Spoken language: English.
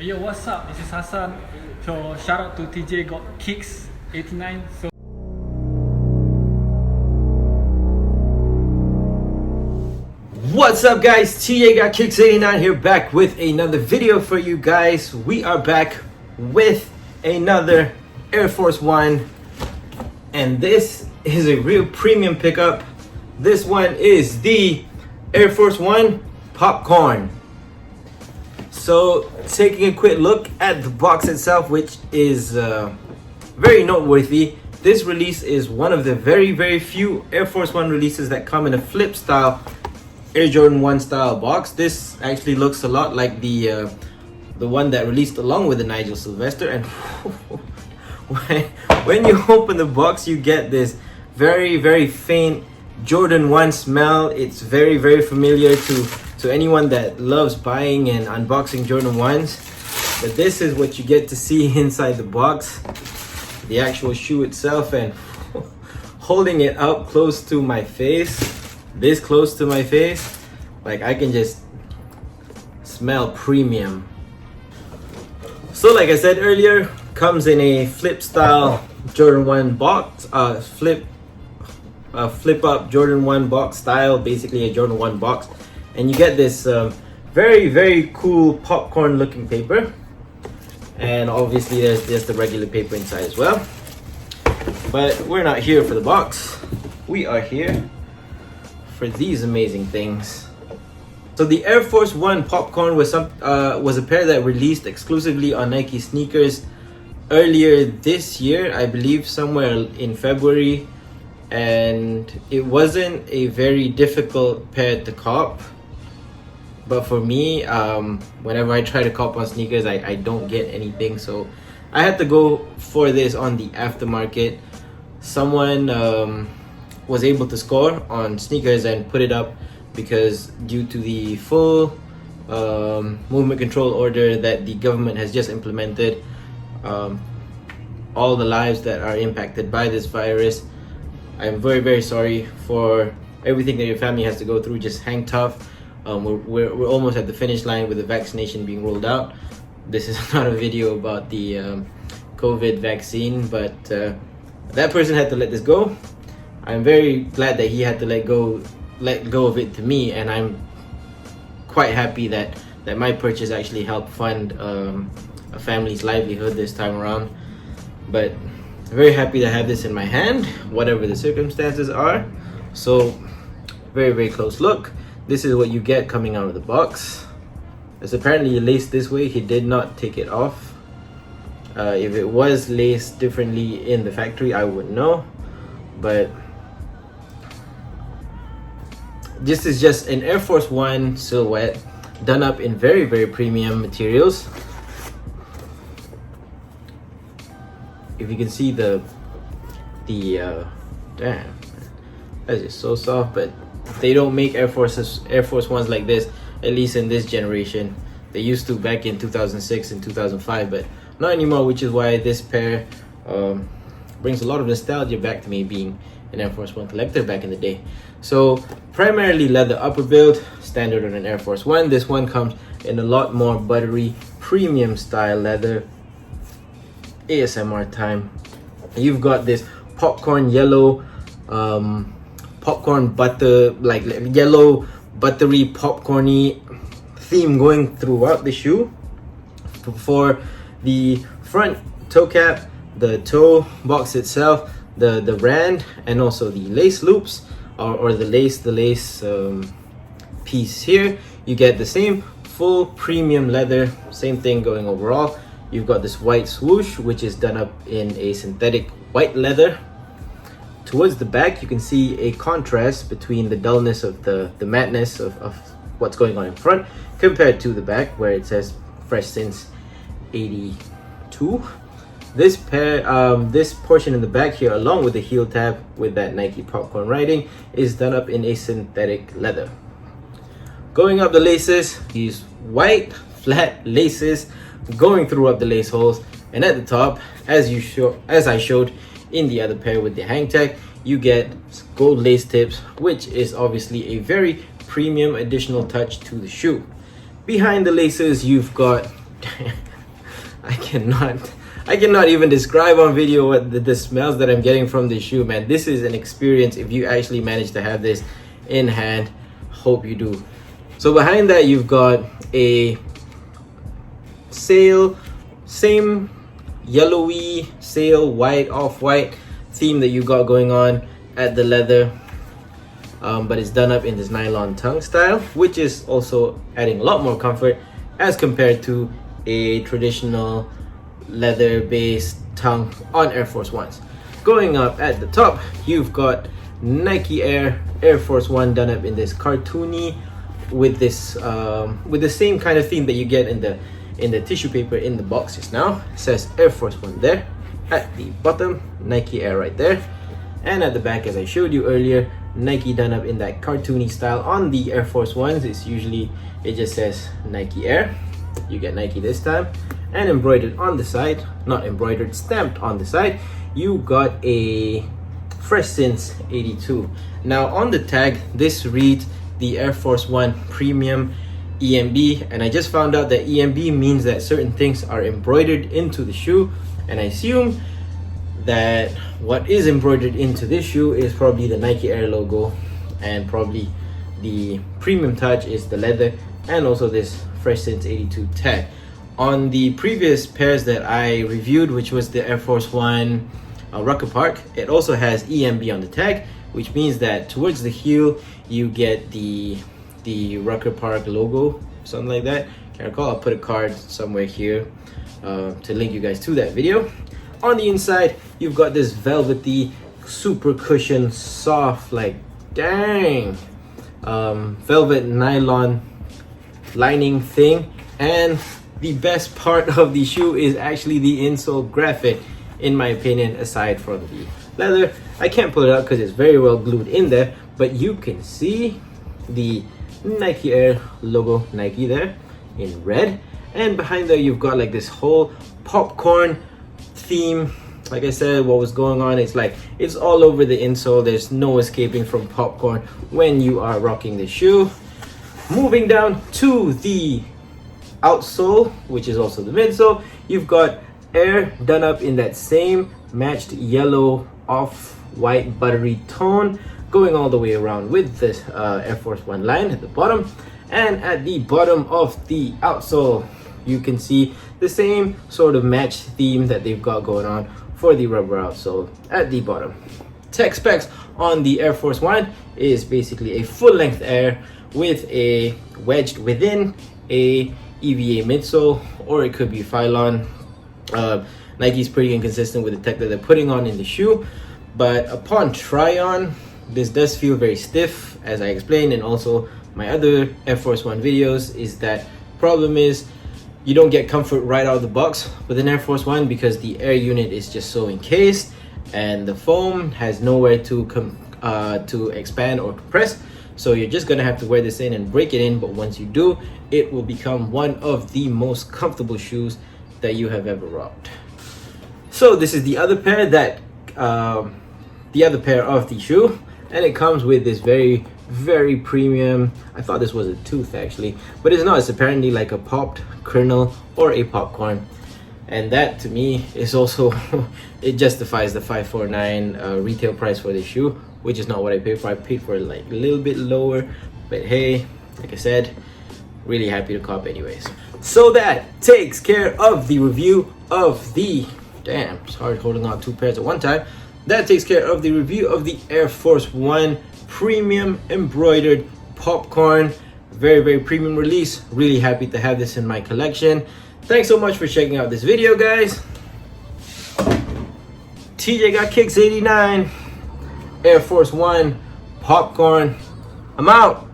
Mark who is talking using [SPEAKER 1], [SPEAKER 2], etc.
[SPEAKER 1] Yo, what's up? This is Hassan. So shout out to TJ Got Kicks 89. So
[SPEAKER 2] what's up guys, TJ Got Kicks 89 here, back with another video for you guys. We are back with another Air Force One, and this is a real premium pickup. This one is the Air Force One Popcorn. So taking a quick look at the box itself, which is very noteworthy. This release is one of the very few Air Force One releases that come in a flip style Air Jordan 1 style box. This actually looks a lot like the one that released along with the Nigel Sylvester, and when you open the box you get this very faint Jordan 1 smell. It's very familiar to anyone that loves buying and unboxing Jordan 1s. But this is what you get to see inside the box, the actual shoe itself, and holding it up close to my face, this close to my face, like I can just smell premium. So like I said earlier, comes in a flip style Jordan 1 box, flip up Jordan 1 box style, basically a Jordan 1 box. And you get this very cool popcorn looking paper, and obviously there's the regular paper inside as well. But we're not here for the box, we are here for these amazing things. So the Air Force One Popcorn was a pair that released exclusively on Nike sneakers earlier this year, I believe somewhere in February, and it wasn't a very difficult pair to cop. But for me, whenever I try to cop on sneakers, I don't get anything, so I had to go for this on the aftermarket. Someone was able to score on sneakers and put it up, because due to the full movement control order that the government has just implemented, all the lives that are impacted by this virus, I'm very sorry for everything that your family has to go through. Just hang tough. We're almost at the finish line with the vaccination being rolled out. This is not a video about the COVID vaccine, but that person had to let this go. I'm very glad that he had to let go of it to me, and I'm quite happy that my purchase actually helped fund a family's livelihood this time around. But very happy to have this in my hand, whatever the circumstances are. So very close look. This is what you get coming out of the box. It's apparently laced this way. He did not take it off. If it was laced differently in the factory, I wouldn't know. But this is just an Air Force One silhouette done up in very premium materials. If you can see the damn, that's just so soft. But they don't make Air Force Ones like this, at least in this generation. They used to back in 2006 and 2005, but not anymore, which is why this pair brings a lot of nostalgia back to me, being an Air Force One collector back in the day. So primarily leather upper build, standard on an Air Force One. This one comes in a lot more buttery premium style leather. ASMR time. You've got this popcorn yellow, popcorn butter, like yellow buttery popcorny theme going throughout the shoe. For the front toe cap, the toe box itself, the rand, and also the lace loops, or the lace piece here, you get the same full premium leather. Same thing going overall. You've got this white swoosh, which is done up in a synthetic white leather. Towards the back, you can see a contrast between the dullness of the mattness of what's going on in front compared to the back, where it says fresh since 82. This pair, this portion in the back here, along with the heel tab with that Nike popcorn writing, is done up in a synthetic leather. Going up the laces, these white flat laces going through up the lace holes, and at the top, as I showed in the other pair with the hang tag, you get gold lace tips, which is obviously a very premium additional touch to the shoe. Behind the laces, you've got I cannot even describe on video what the smells that I'm getting from this shoe, man. This is an experience if you actually manage to have this in hand. Hope you do. So behind that, you've got a sail, same yellowy sail, white, off-white theme that you got going on at the leather, but it's done up in this nylon tongue style, which is also adding a lot more comfort as compared to a traditional leather based tongue on Air Force Ones. Going up at the top, you've got Nike Air Force One done up in this cartoony with this with the same kind of theme that you get in the tissue paper in the boxes. Now it says Air Force One there at the bottom, Nike Air right there, and at the back, as I showed you earlier, Nike done up in that cartoony style. On the Air Force Ones, it just says Nike Air. You get Nike this time, and embroidered on the side, not embroidered, stamped on the side, you got a Fresh Since 82. Now on the tag, this reads the Air Force One Premium EMB, and I just found out that EMB means that certain things are embroidered into the shoe, and I assume that what is embroidered into this shoe is probably the Nike Air logo, and probably the premium touch is the leather, and also this Fresh Since 82 tag. On the previous pairs that I reviewed, which was the Air Force One Rucker Park, it also has EMB on the tag, which means that towards the heel you get the Rucker Park logo, something like that. Can't recall. I'll put a card somewhere here to link you guys to that video. On the inside, you've got this velvety, super cushion, soft, like dang, velvet nylon lining thing. And the best part of the shoe is actually the insole graphic, in my opinion, aside from the leather. I can't pull it out because it's very well glued in there, but you can see the Nike Air logo, Nike there in red, and behind there you've got like this whole popcorn theme. Like I said, what was going on, it's like it's all over the insole. There's no escaping from popcorn when you are rocking the shoe. Moving down to the outsole, which is also the midsole, you've got Air done up in that same matched yellow off-white buttery tone, going all the way around with this Air Force One line at the bottom. And at the bottom of the outsole, you can see the same sort of matched theme that they've got going on for the rubber outsole at the bottom. Tech specs on the Air Force One is basically a full-length Air with a wedged within a EVA midsole, or it could be Phylon. Nike's pretty inconsistent with the tech that they're putting on in the shoe, but upon try on, this does feel very stiff, as I explained, and also my other Air Force One videos, is that problem is you don't get comfort right out of the box with an Air Force One because the air unit is just so encased and the foam has nowhere to expand or compress. So you're just gonna have to wear this in and break it in, but once you do, it will become one of the most comfortable shoes that you have ever rocked. So this is the other pair that the other pair of the shoe, and it comes with this very premium, I thought this was a tooth actually, but it's not. It's apparently like a popped kernel or a popcorn, and that to me is also it justifies the $549 retail price for this shoe, which is not what I paid for. I paid for it like a little bit lower, but hey, like I said, really happy to cop anyways. So that takes care of the review of the damn, it's hard holding on two pairs at one time. That takes care of the review of the Air Force One premium embroidered popcorn. Very premium release. Really happy to have this in my collection. Thanks so much for checking out this video, guys. TJ got kicks 89, Air Force One popcorn. I'm out.